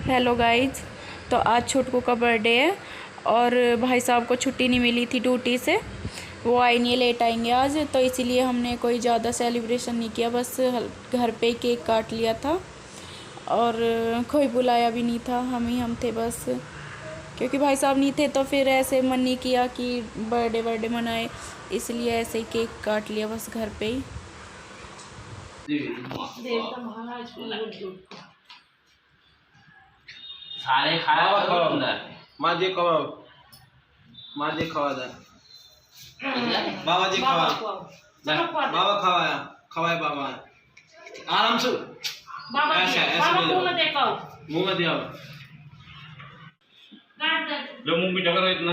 Hello guys, तो आज छोटू का बर्थडे है और भाई साहब को छुट्टी नहीं मिली थी ड्यूटी से। वो आए नहीं, लेट आएंगे आज, तो इसीलिए हमने कोई ज़्यादा सेलिब्रेशन नहीं किया, बस घर पे केक काट लिया था और कोई बुलाया भी नहीं था, हम थे बस। क्योंकि भाई साहब नहीं थे तो फिर ऐसे मन नहीं किया कि बर्थडे मनाए, इसलिए ऐसे ही केक काट लिया बस घर पे ही। सारे खाया माझे खवा बाबा जी खवा बाबा खवाए बाबा आराम से ऐसे मुंह में दिया जो मुंह में टकर इतना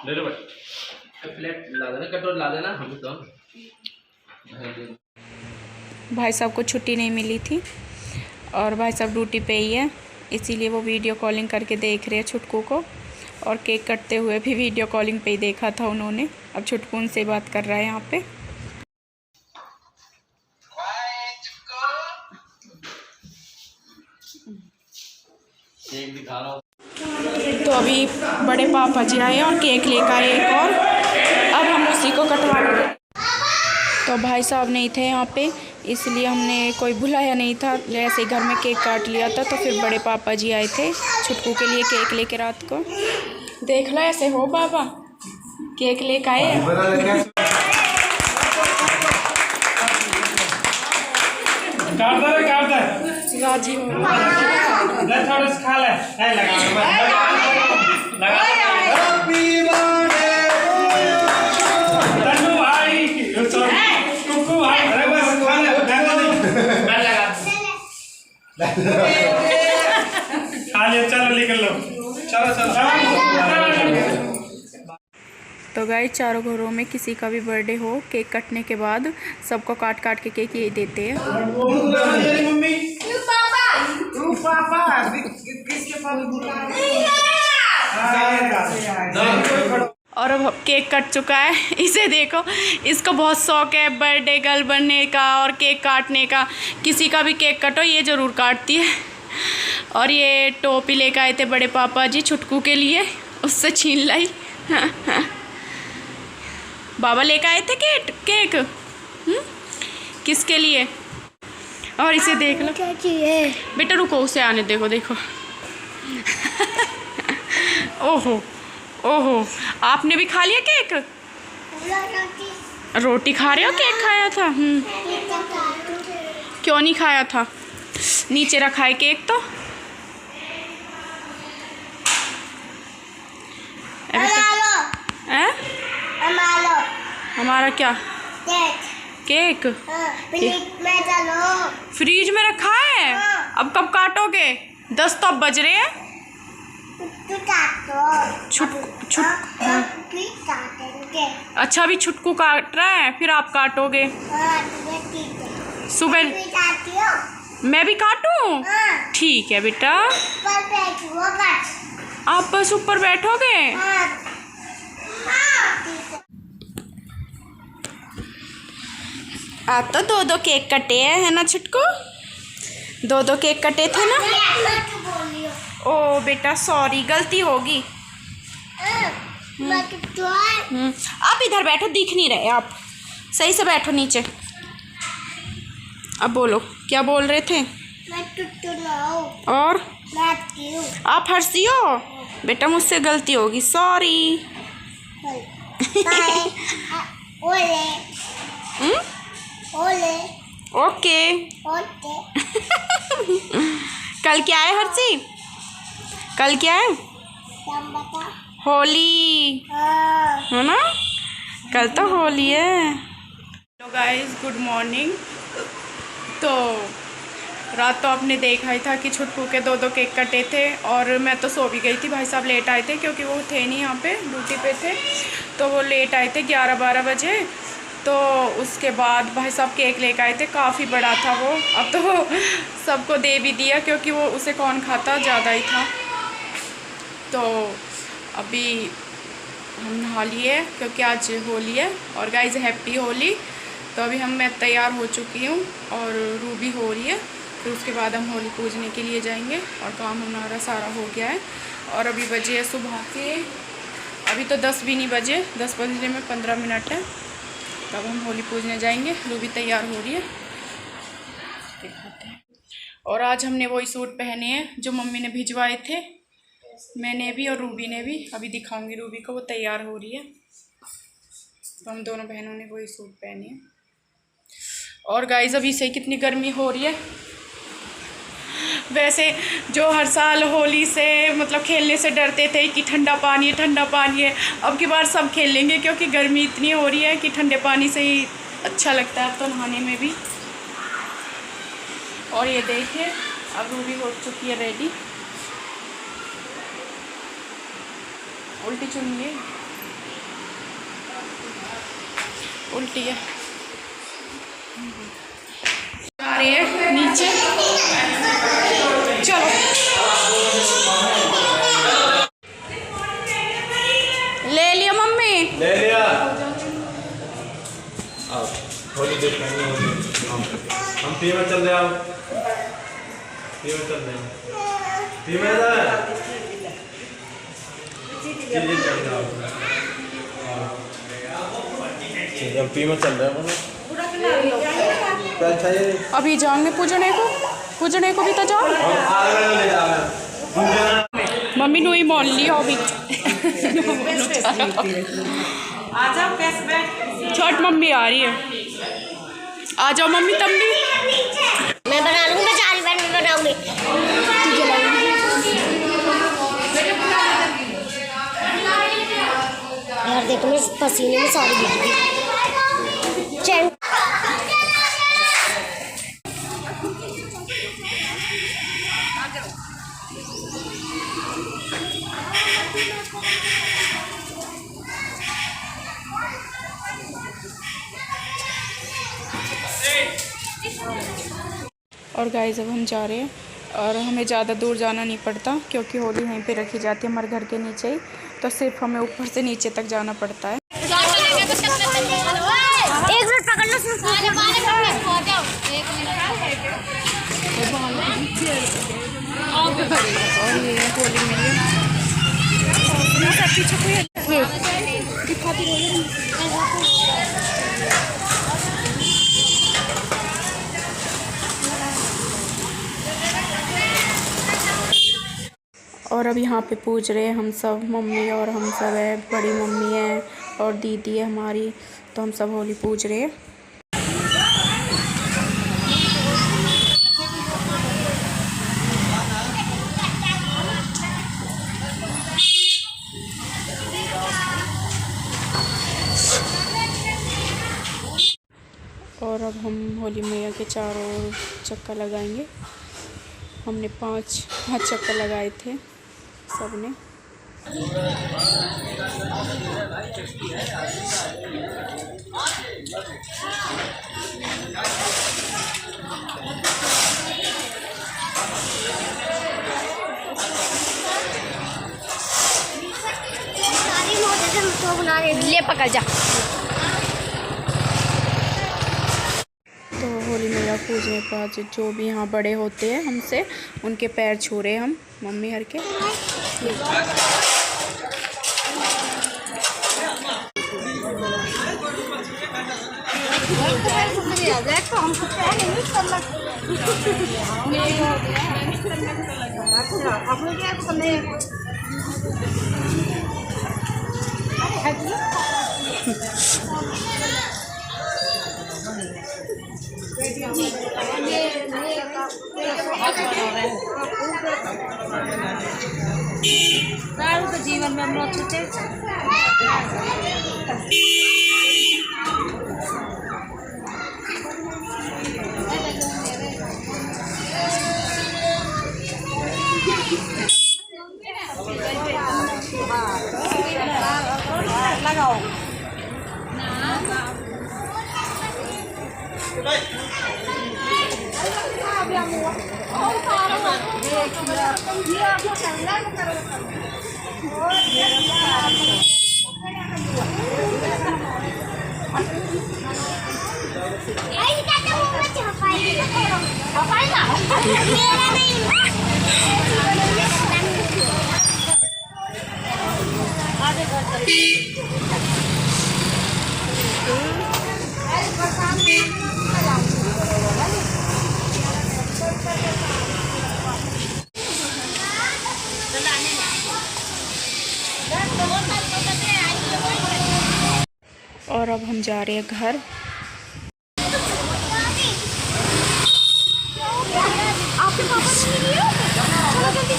ले लो भाई, प्लेट ला देना, कटोरी ला देना। हम तो भाई साहब को छुट्टी नहीं मिली थी और भाई साहब ड्यूटी पे ही है, इसीलिए वो वीडियो कॉलिंग करके देख रहे हैं छुटकू को, और केक कटते हुए भी वीडियो कॉलिंग पे ही देखा था उन्होंने। अब छुटकू उनसे बात कर रहा है यहाँ पे। तो अभी बड़े पापा जी आए और केक लेकर आए एक और, अब हम उसी को कटवा रहे। तो भाई साहब नहीं थे यहाँ पे, इसलिए हमने कोई बुलाया नहीं था, ऐसे ही घर में केक काट लिया था। तो फिर बड़े पापा जी आए थे छुटकू के लिए केक लेके रात को। देख लो ऐसे हो बाबा, केक लेके आए। राजी हो खा ले, चलो निकल लो, चलो। तो गाइस, चारों घरों में किसी का भी बर्थडे हो, केक कटने के बाद सबको काट के केक ये देते हैं। और अब केक कट चुका है, इसे देखो, इसको बहुत शौक है बर्थडे गर्ल बनने का और केक काटने का। किसी का भी केक कटो ये ज़रूर काटती है। और ये टोपी लेकर आए थे बड़े पापा जी छुटकू के लिए, उससे छीन लाई। बाबा लेकर आए थे केक किसके लिए? और इसे देख लो बेटा, रुको उसे आने देखो। ओहो ओहो, आपने भी खा लिया केक? रोटी खा रहे हो? केक खाया था? क्यों नहीं खाया था? नीचे रखा है केक तो। हमारा क्या केक? फ्रिज में रखा है। अब कब काटोगे? 10 तो अब बज रहे हैं। अच्छा, अभी छुटकू काट रहा है, फिर आप काटोगे सुबह। मैं भी काटूं? ठीक है बेटा। आप बस ऊपर बैठोगे? आप तो 2 केक कटे है ना छुटकू? 2 केक कटे थे ना? ओ बेटा सॉरी, गलती होगी। आप इधर बैठो, दिख नहीं रहे आप, सही से बैठो नीचे। अब बोलो, क्या बोल रहे थे? और आप हंसी हो? बेटा मुझसे गलती होगी, सॉरी। ओके। कल क्या है हर्षी? कल क्या है? होली है ना? कल तो होली है। Hello guys, good morning. तो रात तो आपने देखा ही था कि छुटकू के 2 केक कटे थे और मैं तो सो भी गई थी। भाई साहब लेट आए थे क्योंकि वो थे नहीं यहाँ पे, ड्यूटी पे थे, तो वो लेट आए थे 11-12 बजे। तो उसके बाद भाई साहब केक लेकर आए थे, काफ़ी बड़ा था वो। अब तो सबको दे भी दिया क्योंकि वो उसे कौन खाता, ज़्यादा ही था। तो अभी हम नहा लिए क्योंकि आज होली है। और गाइज हैप्पी होली। तो अभी मैं तैयार हो चुकी हूँ और रूबी हो रही है, फिर उसके बाद हम होली पूजने के लिए जाएंगे। और काम हमारा सारा हो गया है और अभी बजे है सुबह के, अभी तो 10 भी नहीं बजे, 10 बजने में 15 मिनट है, तब हम होली पूजने जाएंगे। रूबी तैयार हो रही है, दिखाते हैं। और आज हमने वही सूट पहने हैं जो मम्मी ने भिजवाए थे, मैंने भी और रूबी ने भी। अभी दिखाऊंगी रूबी को, वो तैयार हो रही है। तो हम दोनों बहनों ने वही सूट पहने हैं। और गाइस अभी से कितनी गर्मी हो रही है। वैसे जो हर साल होली से मतलब खेलने से डरते थे कि ठंडा पानी है, अब की बार सब खेल लेंगे, क्योंकि गर्मी इतनी हो रही है कि ठंडे पानी से ही अच्छा लगता है अब तो नहाने में भी। और ये देखिए अब रूबी हो चुकी है रेडी। उल्टी चुनिए, उल्टी है, आ रही है नीचे। चलो ले लिया मम्मी, ले लिया। आओ होली देखनी होली, हम पी में चल रहे, आओ पी में चल रहे, पी में हम पी में चल रहे हैं। अभी जाएंगे पूजने को भी तो जाओ। मम्मी नु ही मान लिया अभी। छठ मम्मी आ रही है, आ जाओ मम्मी तुम भी। मैं बना लूँगी, मैं 4 बार में बनाऊंगी। यार देखो मैं पसीने में सारी भीग गई। चैन और गाइस अब हम जा रहे हैं और हमें ज़्यादा दूर जाना नहीं पड़ता, क्योंकि होली वहीं पे रखी जाती है हमारे घर के नीचे ही, तो सिर्फ हमें ऊपर से नीचे तक जाना पड़ता है। एक मिनट पकड़ लो। और ये होली में और अब यहाँ पे पूज रहे हैं हम सब, मम्मी और हम सब है, बड़ी मम्मी है और दीदी है हमारी, तो हम सब होली पूज रहे हैं। और अब हम होली मैया के चारों ओर चक्कर लगाएंगे। हमने 5 चक्कर लगाए थे सबने। ले पकड़ जा। तो होली मैया पूजने के बाद जो भी यहाँ बड़े होते हैं हमसे, उनके पैर छू रहे हम मम्मी हर के। तो जीवन में हम लोग छूटे लगाओ। और अब हम जा रहे हैं घर। आपके पापा ने लिया चलो जल्दी।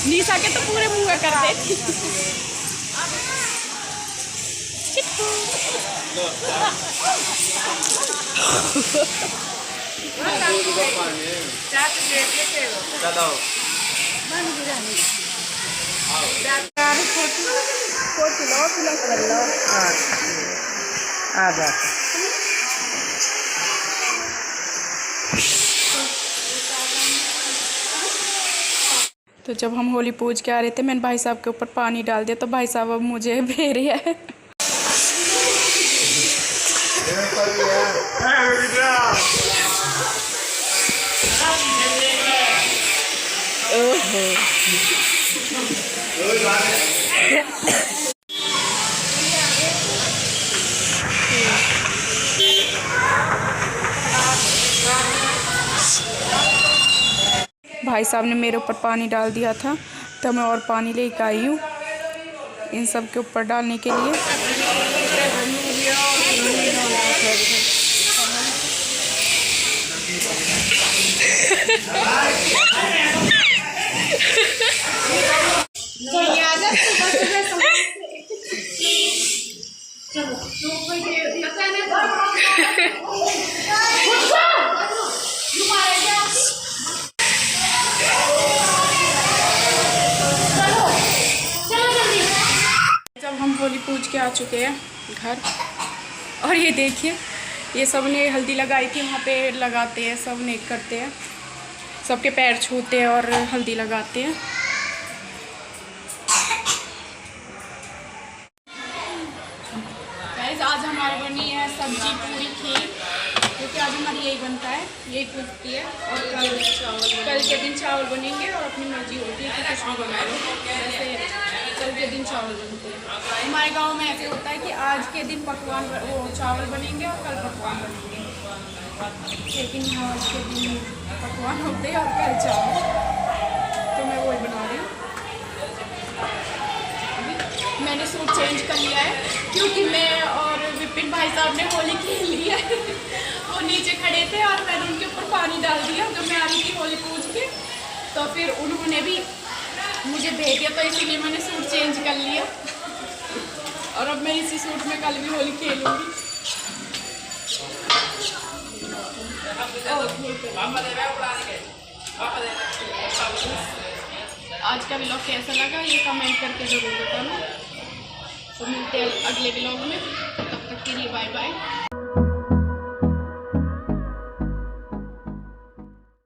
निशा के तो पूरे मुँह कर दे। तो जब हम होली पूज के आ रहे थे, मैंने भाई साहब के ऊपर पानी डाल दिया, तो भाई साहब अब मुझे भेज रहे हैं। भाई साहब ने मेरे ऊपर पानी डाल दिया था, तो मैं और पानी लेकर आई हूँ इन सब के ऊपर डालने के लिए। जब हम होली पूज के आ चुके हैं घर, और ये देखिए ये सब ने हल्दी लगाई थी, वहाँ पे लगाते हैं, सब ने करते हैं, सबके पैर छूते हैं और हल्दी लगाते हैं। गाइस आज हमारी बनी है सब्जी पूरी खीर, क्योंकि आज हमारी यही बनता है, यही पूजती है। और कल के दिन चावल बनेंगे और अपनी मर्जी होती है कि कुछ भी बना लो, जैसे कल के दिन चावल बनते हैं। हमारे गांव में ऐसे होता है कि आज के दिन पकवान वो चावल बनेंगे और कल पकवान बनेंगे, लेकिन आज के दिन पकवान होते हैं और कल चावल, तो मैं वही बना रही हूँ। मैंने सूट चेंज कर लिया है क्योंकि मैं और विपिन भाई साहब ने होली खेल ली है। वो नीचे खड़े थे और मैंने उनके ऊपर पानी डाल दिया जब मैं आ रही थी होली पूज के, तो फिर उन्होंने भी मुझे भेज दिया, तो इसीलिए मैंने सूट चेंज कर लिया और अब मैं इसी सूट में कल भी होली खेलूँगी। आज का व्लॉग कैसा लगा ये कमेंट करके ज़रूर बताना। तो मिलते हैं अगले व्लॉग में, तब तक के लिए बाय बाय।